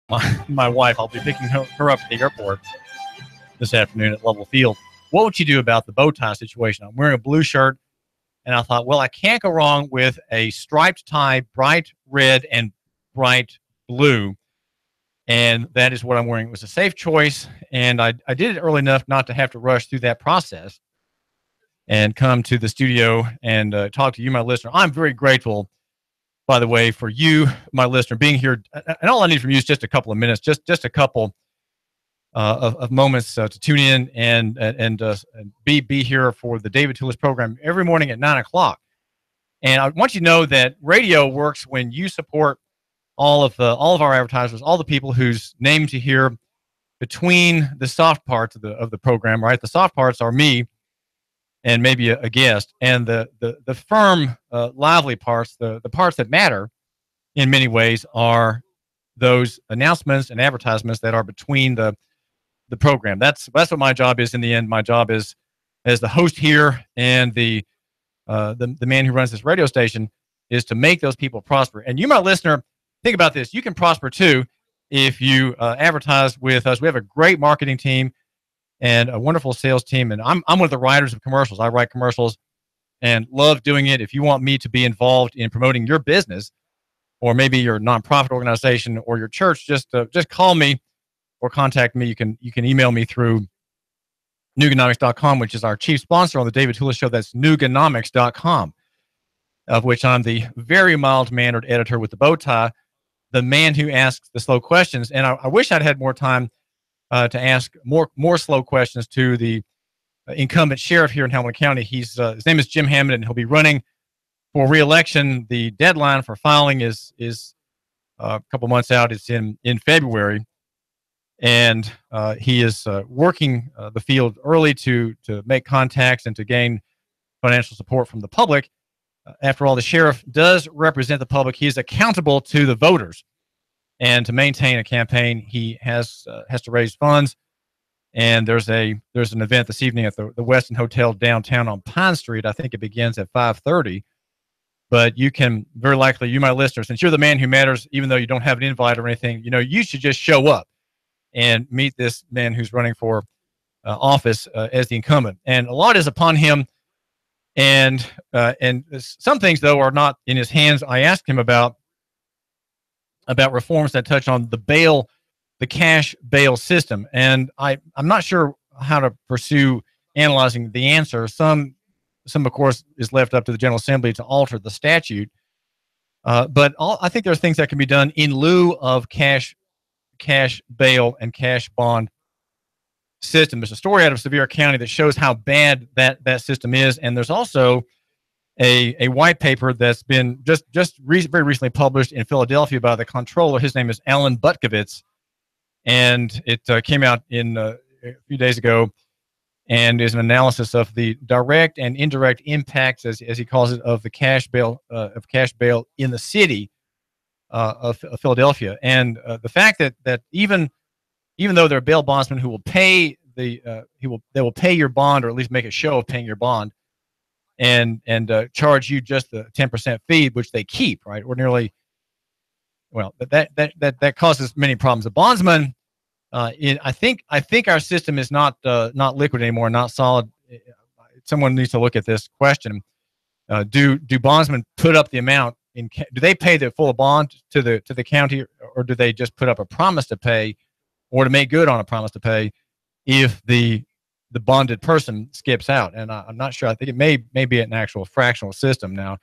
my wife. I'll be picking her up at the airport this afternoon at Level Field. What would you do about the bow tie situation? I'm wearing a blue shirt, and I thought, well, I can't go wrong with a striped tie, bright red and bright blue, and that is what I'm wearing. It was a safe choice, and I did it early enough not to have to rush through that process and come to the studio and talk to you, my listener. I'm very grateful, by the way, for you, my listener, being here. And all I need from you is just a couple of minutes, just a couple of moments to tune in and be here for the David Tulis program every morning at 9 o'clock. And I want you to know that radio works when you support all of our advertisers, all the people whose names you hear between the soft parts of the program. Right, the soft parts are me and maybe a guest, and the firm, lively parts, the parts that matter in many ways, are those announcements and advertisements that are between the program. That's what my job is in the end. My job is, as the host here and the man who runs this radio station, is to make those people prosper. And you, my listener, think about this. You can prosper too if you advertise with us. We have a great marketing team and a wonderful sales team. And I'm one of the writers of commercials. I write commercials and love doing it. If you want me to be involved in promoting your business, or maybe your nonprofit organization or your church, just call me or contact me. You can email me through Nooganomics.com, which is our chief sponsor on the David Tulis Show. That's Nooganomics.com, of which I'm the very mild-mannered editor with the bow tie, the man who asks the slow questions. And I wish I'd had more time to ask more slow questions to the incumbent sheriff here in Hamilton County. His name is Jim Hammond, and he'll be running for re-election. The deadline for filing is a couple months out. It's in February, and he is working the field early to make contacts and to gain financial support from the public. After all, the sheriff does represent the public. He is accountable to the voters. And to maintain a campaign, he has to raise funds. And there's an event this evening at the Westin Hotel downtown on Pine Street. I think it begins at 5:30. But you can very likely, you, my listener, since you're the man who matters, even though you don't have an invite or anything, you should just show up and meet this man who's running for office as the incumbent. And a lot is upon him. And some things, though, are not in his hands. I asked him about reforms that touch on the cash bail system. And I'm not sure how to pursue analyzing the answer. Some, of course, is left up to the General Assembly to alter the statute. But I think there's things that can be done in lieu of cash bail and cash bond system. There's a story out of Sevier County that shows how bad that system is. And there's also a white paper that's been very recently published in Philadelphia by the comptroller. His name is Alan Butkovitz, and it came out a few days ago, and is an analysis of the direct and indirect impacts, as he calls it, of the cash bail in the city of Philadelphia, and the fact that even though there are bail bondsmen who will pay they will pay your bond, or at least make a show of paying your bond, and charge you just the 10% fee, which they keep, right? Ordinarily, well, that causes many problems. The bondsman, I think our system is not liquid anymore, not solid. Someone needs to look at this question. Do bondsmen put up the amount do they pay the full bond to the county, or do they just put up a promise to pay, or to make good on a promise to pay, if the bonded person skips out? And I'm not sure. I think it may be an actual fractional system now,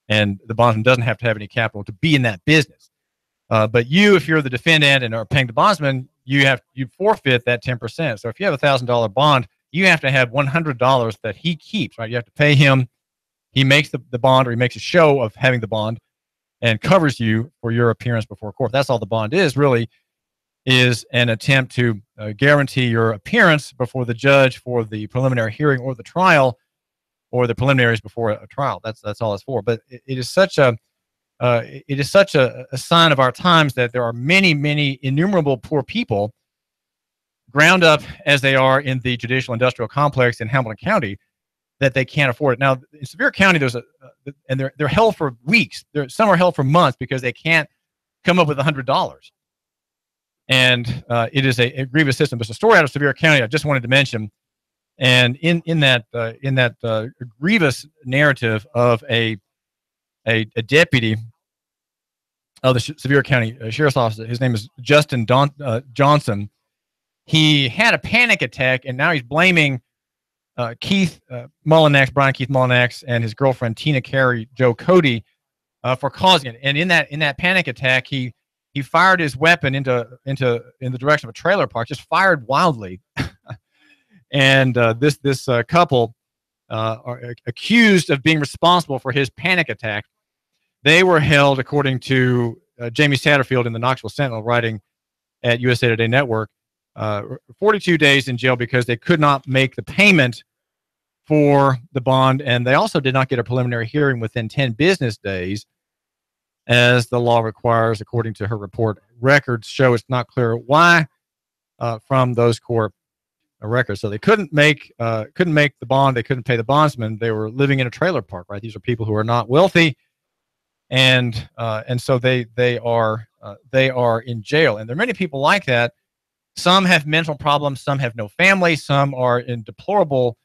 and the bondsman doesn't have to have any capital to be in that business. But if you're the defendant and are paying the bondsman, you forfeit that 10%. So if you have $1,000 bond, you have to have $100 that he keeps, right? You have to pay him. He makes the bond, or he makes a show of having the bond, and covers you for your appearance before court. That's all the bond is, really, is an attempt to guarantee your appearance before the judge for the preliminary hearing or the trial, or the preliminaries before a trial. That's all it's for. But it is such a sign of our times that there are many, many innumerable poor people, ground up as they are in the judicial industrial complex in Hamilton County, that they can't afford it. Now, in Sevier County, and they're held for weeks. Some are held for months because they can't come up with $100. And it is a grievous system. There's a story out of Sevier County I just wanted to mention. And in that grievous narrative of a deputy of the Sevier County Sheriff's Office, his name is Justin Johnson. He had a panic attack, and now he's blaming Brian Keith Mullinax, and his girlfriend Tina Carey Joe Cody for causing it. And in that panic attack, he fired his weapon in the direction of a trailer park, just fired wildly. And this couple are accused of being responsible for his panic attack. They were held, according to Jamie Satterfield in the Knoxville Sentinel, writing at USA Today Network, 42 days in jail because they could not make the payment for the bond, and they also did not get a preliminary hearing within 10 business days, as the law requires, according to her report. Records show it's not clear why from those court records. So they couldn't make the bond. They couldn't pay the bondsman. They were living in a trailer park, right? These are people who are not wealthy, and so they are in jail. And there are many people like that. Some have mental problems. Some have no family. Some are in deplorable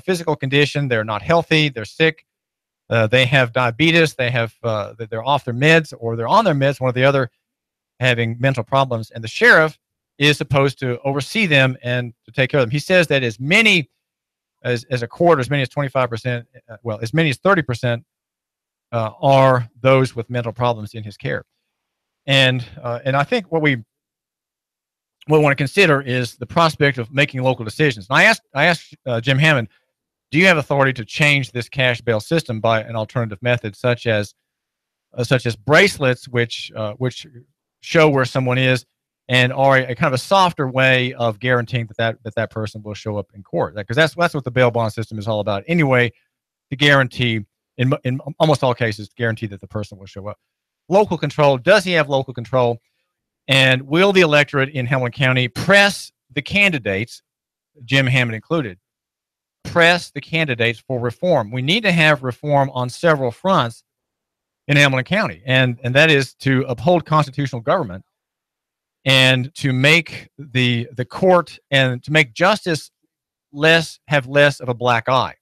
physical condition. They're not healthy. They're sick. They have diabetes. They're off their meds, or they're on their meds, one or the other, having mental problems. And the sheriff is supposed to oversee them and to take care of them. He says that as many as 25%, as many as 30% are those with mental problems in his care. And I think what we want to consider is the prospect of making local decisions. And I asked Jim Hammond, do you have authority to change this cash bail system by an alternative method, such as bracelets, which show where someone is, and are a kind of a softer way of guaranteeing that person will show up in court? Because that's what the bail bond system is all about anyway, to guarantee, in almost all cases, to guarantee that the person will show up. Local control. Does he have local control? And will the electorate in Hamilton County press the candidates, Jim Hammond included, press the candidates for reform? We need to have reform on several fronts in Hamilton County, and that is to uphold constitutional government, and to make the court, and to make justice have less of a black eye,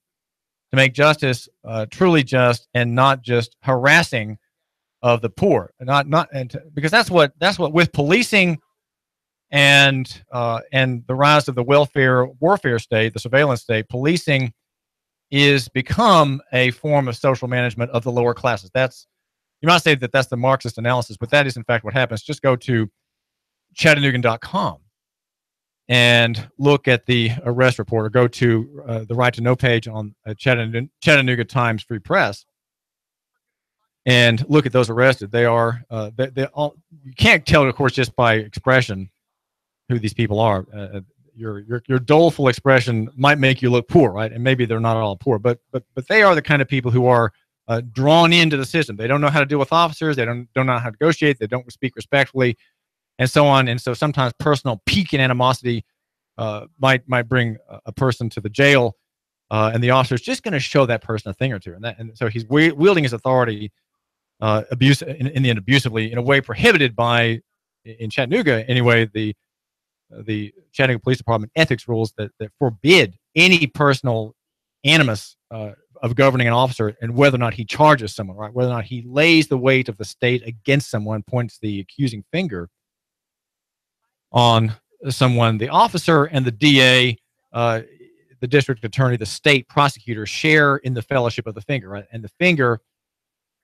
to make justice truly just, and not just harassing of the poor, because that's what with policing and the rise of the warfare state, the surveillance state, policing is become a form of social management of the lower classes. You might say that that's the Marxist analysis, but that is in fact what happens. Just go to Chattanooga.com and look at the arrest report, or go to the Right to Know page on Chattanooga Times Free Press, and look at those arrested. They are they all, you can't tell, of course, just by expression who these people are. Your doleful expression might make you look poor, right? And maybe they're not all poor, but they are the kind of people who are drawn into the system. They don't know how to deal with officers. They don't know how to negotiate. They don't speak respectfully, and so on. And so sometimes personal pique and animosity might bring a person to the jail, and the officer is just going to show that person a thing or two. And so he's wielding his authority in the end abusively, in a way prohibited by, in Chattanooga anyway, the Chattanooga Police Department ethics rules that forbid any personal animus of governing an officer, and whether or not he charges someone, right? Whether or not he lays the weight of the state against someone, points the accusing finger on someone. The officer and the DA, the district attorney, the state prosecutor share in the fellowship of the finger, right? And the finger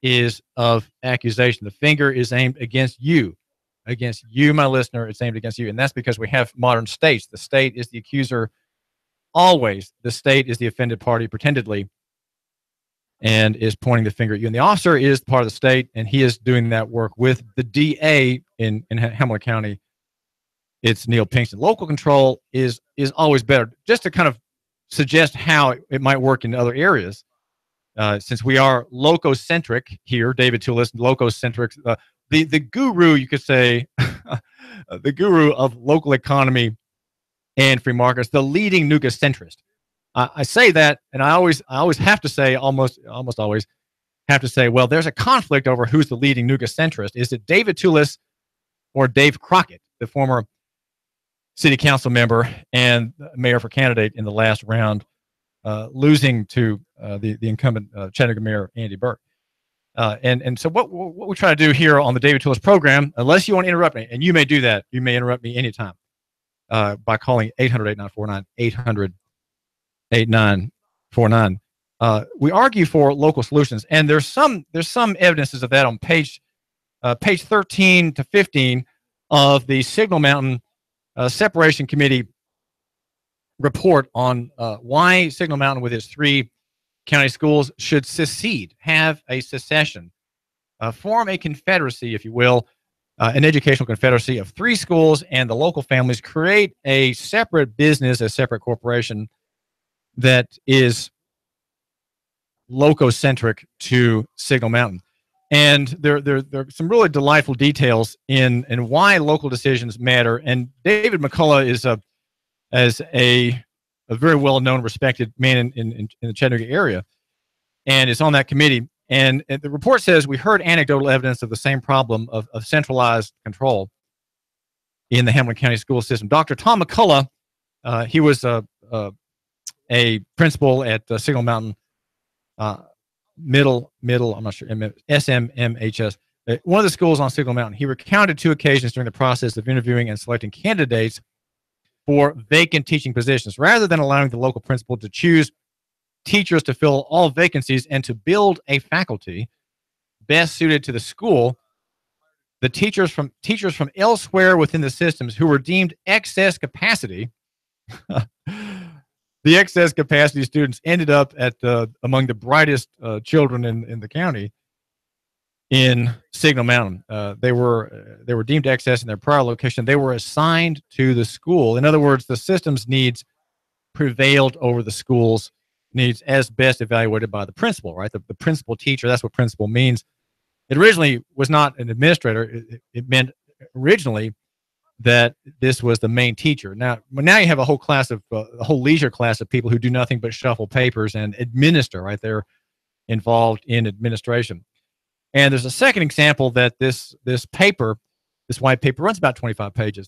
is of accusation. The finger is aimed against you, my listener. It's aimed against you. And that's because we have modern states. The state is the accuser always. The state is the offended party pretendedly, and is pointing the finger at you. And the officer is part of the state, and he is doing that work with the DA in Hamilton County. It's Neil Pinkston. Local control is always better. Just to kind of suggest how it might work in other areas, since we are lococentric here, David Tulis, lococentric, the guru, you could say, the guru of local economy and free markets, the leading Noogacentrist. I say that, and I always have to say, almost always have to say, well, there's a conflict over who's the leading Noogacentrist. Is it David Tulis or Dave Crockett? the former city council member and mayor for candidate in the last round, losing to the incumbent Chattanooga Mayor Andy Burke. And so what we try to do here on the David Tulis program, unless you want to interrupt me, and you may do that, you may interrupt me anytime by calling 800-8949, 800-8949. We argue for local solutions, and there's some evidences of that on page 13 to 15 of the Signal Mountain Separation Committee report on why Signal Mountain, with its 3 county schools, should secede, have a secession, form a confederacy, if you will, an educational confederacy of 3 schools, and the local families create a separate business, a separate corporation that is lococentric to Signal Mountain. And there are some really delightful details in why local decisions matter. And David McCullough is a very well-known, respected man in the Chattanooga area, and is on that committee. And the report says, we heard anecdotal evidence of the same problem of centralized control in the Hamilton County school system. Dr. Tom McCullough, he was a principal at Signal Mountain Middle, I'm not sure, SMMHS, one of the schools on Signal Mountain. He recounted 2 occasions during the process of interviewing and selecting candidates for vacant teaching positions. Rather than allowing the local principal to choose teachers to fill all vacancies and to build a faculty best suited to the school, the teachers from elsewhere within the systems who were deemed excess capacity, the excess capacity students ended up at among the brightest children in the county in Signal Mountain. They were deemed excess in their prior location. They were assigned to the school. In other words, the system's needs prevailed over the school's needs as best evaluated by the principal, right? The principal teacher, that's what principal means. It originally was not an administrator. It meant originally that this was the main teacher. Now you have a whole class of a whole leisure class of people who do nothing but shuffle papers and administer, right? They're involved in administration. And there's a second example that this white paper, runs about 25 pages,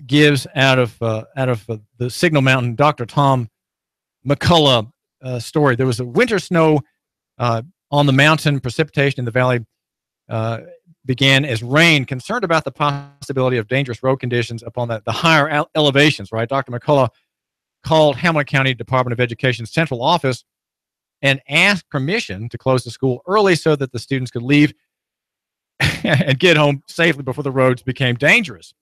gives out of the Signal Mountain Dr. Tom McCullough story. There was a winter snow on the mountain. Precipitation in the valley began as rain. Concerned about the possibility of dangerous road conditions upon the higher elevations, right? Dr. McCullough called Hamilton County Department of Education's central office and asked permission to close the school early so that the students could leave and get home safely before the roads became dangerous.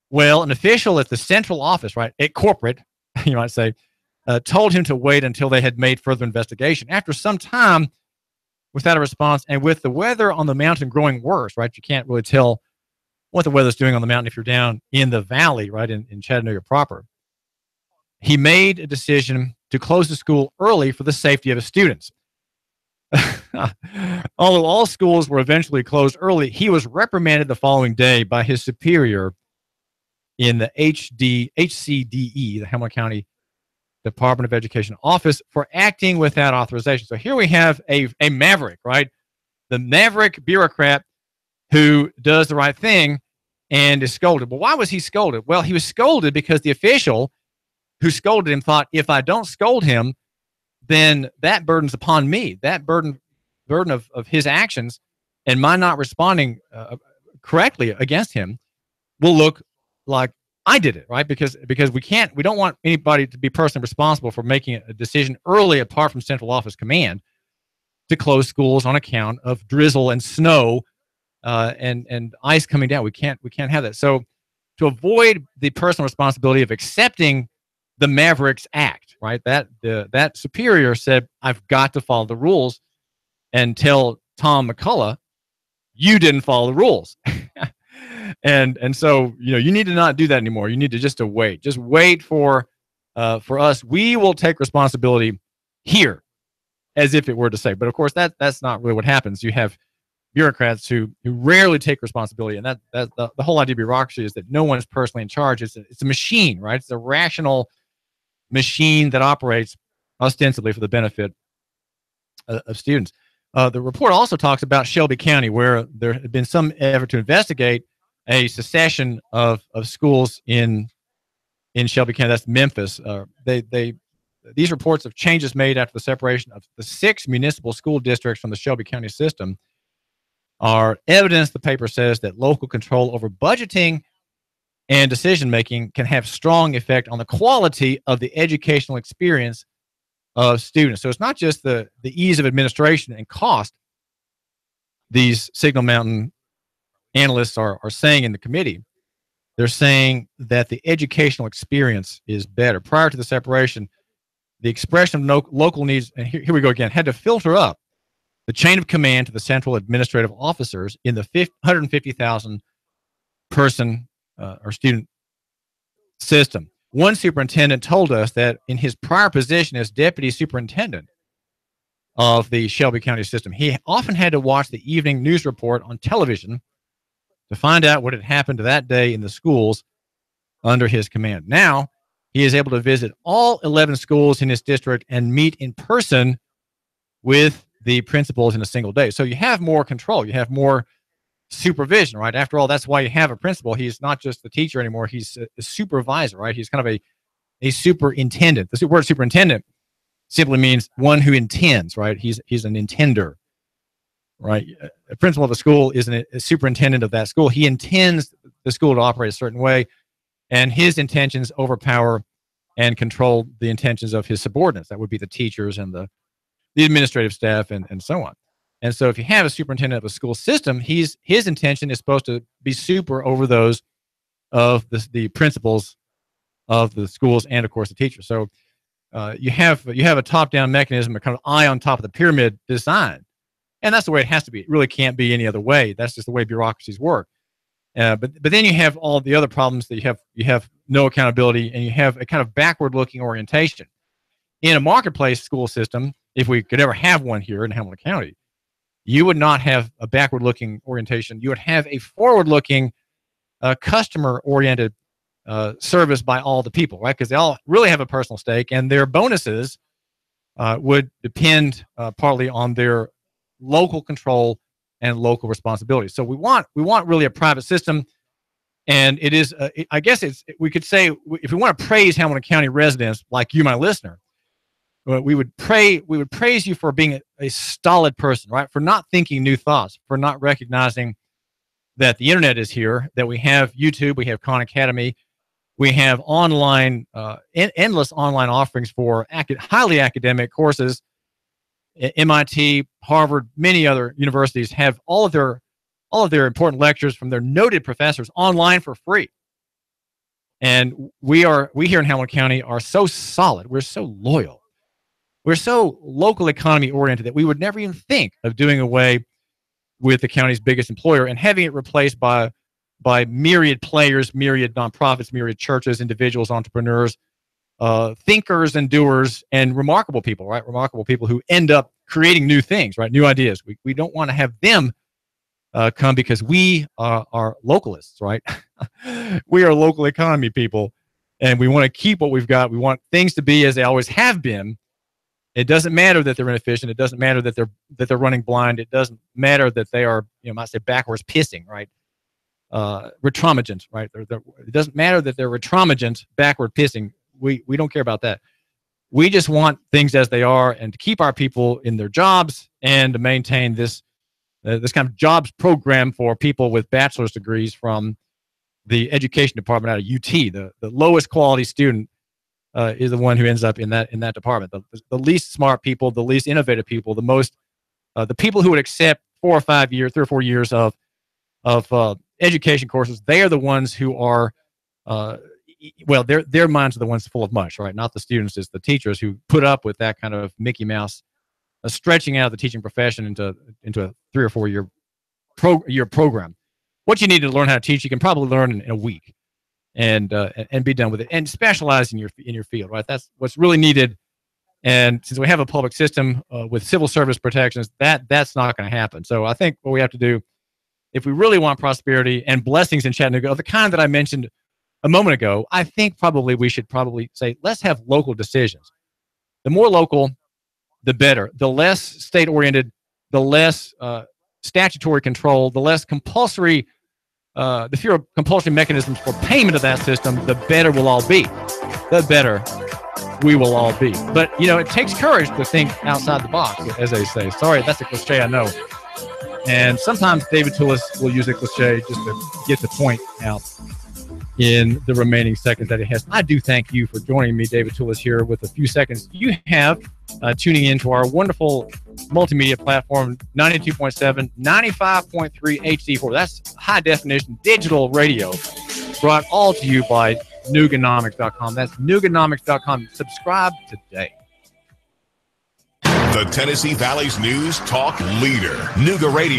Well, an official at the central office, right, at corporate, you might say, told him to wait until they had made further investigation. After some time, without a response, and with the weather on the mountain growing worse, right, you can't really tell what the weather's doing on the mountain if you're down in the valley, right, in Chattanooga proper, he made a decision to close the school early for the safety of his students. Although all schools were eventually closed early, he was reprimanded the following day by his superior in the HCDE, the Hamilton County Department of Education office, for acting without authorization. So here we have a maverick, right? The maverick bureaucrat who does the right thing and is scolded. But why was he scolded? Well, he was scolded because the official who scolded him thought, if I don't scold him, then that burden's upon me. That burden of his actions and my not responding correctly against him will look like I did it, right? Because we don't want anybody to be personally responsible for making a decision early apart from central office command to close schools on account of drizzle and snow and ice coming down. We can't have that. So to avoid the personal responsibility of accepting the Mavericks act, right? That superior said, I've got to follow the rules and tell Tom McCullough, you didn't follow the rules. and so, you need to not do that anymore. You need to just wait for us. We will take responsibility here, as if it were to say, but of course that's not really what happens. You have bureaucrats who rarely take responsibility. And that the whole idea of bureaucracy is that no one is personally in charge. It's a machine, right? It's a rational machine that operates ostensibly for the benefit of students. The report also talks about Shelby County, where there had been some effort to investigate a secession of schools in Shelby County. That's Memphis. These reports of changes made after the separation of the 6 municipal school districts from the Shelby County system are evidence, the paper says, that local control over budgeting and decision-making can have strong effect on the quality of the educational experience of students. So it's not just the ease of administration and cost. These Signal Mountain analysts are saying in the committee, they're saying that the educational experience is better. Prior to the separation, the expression of local needs, and here we go again, had to filter up the chain of command to the central administrative officers in the 150,000 person or student system. One superintendent told us that in his prior position as deputy superintendent of the Shelby County system, he often had to watch the evening news report on television to find out what had happened that day in the schools under his command. Now, he is able to visit all 11 schools in his district and meet in person with the principals in a single day. So you have more control. You have more supervision, right? After all, that's why you have a principal. He's not just the teacher anymore. He's a supervisor, right? He's kind of a superintendent. The word superintendent simply means one who intends, right? He's an intender, right? A principal of a school is a superintendent of that school. He intends the school to operate a certain way, and his intentions overpower and control the intentions of his subordinates. That would be the teachers and the administrative staff and so on. And so if you have a superintendent of a school system, his intention is supposed to be super over those of the principals of the schools and, of course, the teachers. So you have a top-down mechanism, a kind of eye on top of the pyramid design. And that's the way it has to be. It really can't be any other way. That's just the way bureaucracies work. But then you have all the other problems that you have no accountability, and you have a kind of backward-looking orientation. In a marketplace school system, if we could ever have one here in Hamilton County, you would not have a backward-looking orientation. You would have a forward-looking, customer-oriented service by all the people, right? Because they all really have a personal stake, and their bonuses would depend partly on their local control and local responsibility. So we want really a private system, and it is. I guess we could say, if we want to praise Hamilton County residents like you, my listener, we would praise you for being a stolid person, right? For not thinking new thoughts, for not recognizing that the internet is here, that we have YouTube, we have Khan Academy, we have online, endless online offerings for highly academic courses. MIT, Harvard, many other universities have all of their important lectures from their noted professors online for free. And we here in Hamilton County are so solid. We're so loyal. We're so local economy oriented that we would never even think of doing away with the county's biggest employer and having it replaced by myriad players, myriad nonprofits, myriad churches, individuals, entrepreneurs, thinkers and doers, and remarkable people, right? Remarkable people who end up creating new things, right? New ideas. We don't want to have them come because we are localists, right? We are local economy people, and we want to keep what we've got. We want things to be as they always have been. It doesn't matter that they're inefficient. It doesn't matter that they're running blind. It doesn't matter that they are, might say backwards pissing, right? Retromagant, right? It doesn't matter that they're retromagant, backward pissing. We don't care about that. We just want things as they are, and to keep our people in their jobs, and to maintain this kind of jobs program for people with bachelor's degrees from the education department out of UT. The lowest quality student is the one who ends up in that department. The least smart people, the least innovative people, the people who would accept 3 or 4 years of education courses. They are the ones who are, their minds are the ones full of mush, right? Not the students, it's the teachers who put up with that kind of Mickey Mouse stretching out the teaching profession into a 3 or 4 year program. What you need to learn how to teach, you can probably learn in a week, and be done with it, and specialize in your field, right? That's what's really needed. And since we have a public system with civil service protections, that's not going to happen. So I think what we have to do, if we really want prosperity and blessings in Chattanooga of the kind that I mentioned a moment ago, I think we should say, let's have local decisions. The more local, the better. The less state-oriented, the less statutory control, the less compulsory the fewer compulsion mechanisms for payment of that system, the better we'll all be. The better we will all be. But, it takes courage to think outside the box, as they say. Sorry, that's a cliche, I know. And sometimes David Tulis will use a cliche just to get the point out in the remaining seconds that he has. I do thank you for joining me, David Tulis, here with a few seconds you have tuning into our wonderful multimedia platform, 92.7, 95.3 HD4. That's high definition digital radio, brought all to you by Nooganomics.com. That's Nooganomics.com. Subscribe today. The Tennessee Valley's news talk leader, Nooga Radio.